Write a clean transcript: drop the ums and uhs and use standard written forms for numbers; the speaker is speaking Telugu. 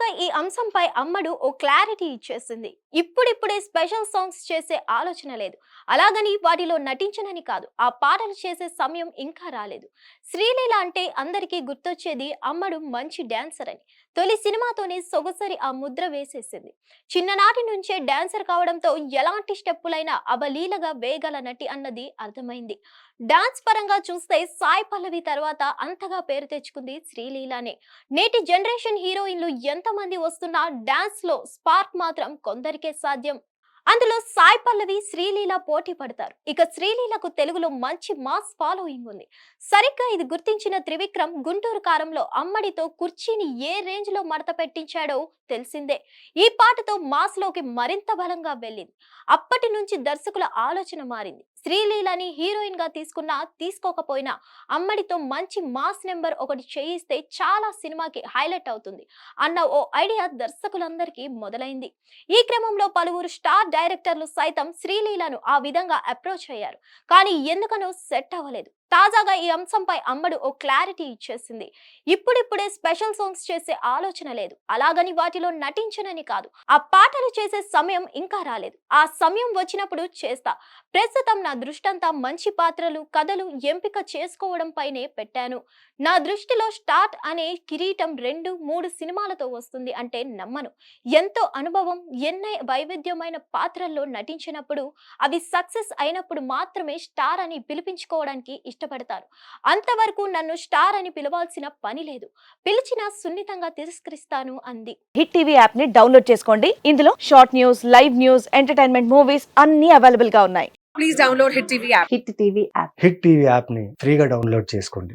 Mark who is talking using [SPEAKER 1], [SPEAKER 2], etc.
[SPEAKER 1] తాజాగా ఈ అంశంపై అమ్మడు ఓ క్లారిటీ ఇచ్చేసింది. ఇప్పుడిప్పుడే స్పెషల్ సాంగ్స్ చేసే ఆలోచన లేదు. అలాగని వాటిలో నటించనని కాదు. ఆ పాటలు చేసే సమయం ఇంకా రాలేదు. శ్రీలీల అంటే అందరికీ గుర్తొచ్చేది అమ్మడు మంచి డాన్సర్ అని. తొలి సినిమాతోనే సొగసరి ఆ ముద్ర వేసేసింది. చిన్ననాటి నుంచే డాన్సర్ కావడంతో ఎలాంటి స్టెప్పులైనా అవలీలగా వేయగల నటి అన్నది అర్థమైంది. డాన్స్ పరంగా చూస్తే సాయి పల్లవి తర్వాత అంతగా పేరు తెచ్చుకుంది శ్రీలీలానే. నేటి జనరేషన్ హీరోయిన్లు ఎంతమంది వస్తున్నా డాన్స్ లో స్పార్క్ మాత్రం కొందరికే సాధ్యం. అందులో సాయి పల్లవి, శ్రీలీల పోటీ పడతారు. ఇక శ్రీలీలకు తెలుగులో మంచి మాస్ ఫాలోయింగ్ ఉంది. సరిగ్గా ఇది గుర్తించిన త్రివిక్రమ్ గుంటూరు కారంలో అమ్మడితో కుర్చీని ఏ రేంజ్ లో మడత పెట్టించాడో తెలిసిందే. ఈ పాటతో మాస్ లోకి మరింత బలంగా వెళ్ళింది. అప్పటి నుంచి దర్శకుల ఆలోచన మారింది. శ్రీలీలని హీరోయిన్ గా తీసుకున్నా తీసుకోకపోయినా అమ్మడితో మంచి మాస్ నెంబర్ ఒకటి చేయిస్తే చాలా సినిమాకి హైలైట్ అవుతుంది అన్న ఓ ఐడియా దర్శకులందరికీ మొదలైంది. ఈ క్రమంలో పలువురు స్టార్ డైరెక్టర్లు సైతం శ్రీలీలను ఆ విధంగా అప్రోచ్ అయ్యారు. కానీ ఎందుకనో సెట్ అవ్వలేదు. తాజాగా ఈ అంశంపై అమ్మడు ఓ క్లారిటీ ఇచ్చేసింది. ఇప్పుడిప్పుడే స్పెషల్ సాంగ్స్ చేసే ఆలోచన లేదు. అలాగని వాటిలో నటించనని కాదు. ఆ పాటలు చేసే సమయం ఇంకా రాలేదు. ఆ సమయం వచ్చినప్పుడు చేస్తా. ప్రస్తుతం నా దృష్టంతా మంచి పాత్రలు, కథలు ఎంపిక చేసుకోవడం పైనే పెట్టాను. నా దృష్టిలో స్టార్ట్ అనే కిరీటం 2-3 సినిమాలతో వస్తుంది అంటే నమ్మను. ఎంతో అనుభవం, ఎన్నో వైవిధ్యమైన పాత్రల్లో నటించినప్పుడు అవి సక్సెస్ అయినప్పుడు మాత్రమే స్టార్ అని పిలిపించుకోవడానికి ఇష్టపడతారు. అంతవరకు నన్ను స్టార్ అని పిలవాల్సిన పని లేదు. పిలిచినా సున్నితంగా తిరస్కరిస్తాను అంది.
[SPEAKER 2] హిట్ టీవీ యాప్ ని డౌన్లోడ్ చేసుకోండి. ఇందులో short news, live news, entertainment movies అన్ని అవైలబుల్ గా ఉన్నాయి.
[SPEAKER 3] Please download Hit TV app.
[SPEAKER 2] Hit TV app
[SPEAKER 4] hit TV యాప్ని ఫ్రీగా డౌన్లోడ్ చేసుకోండి.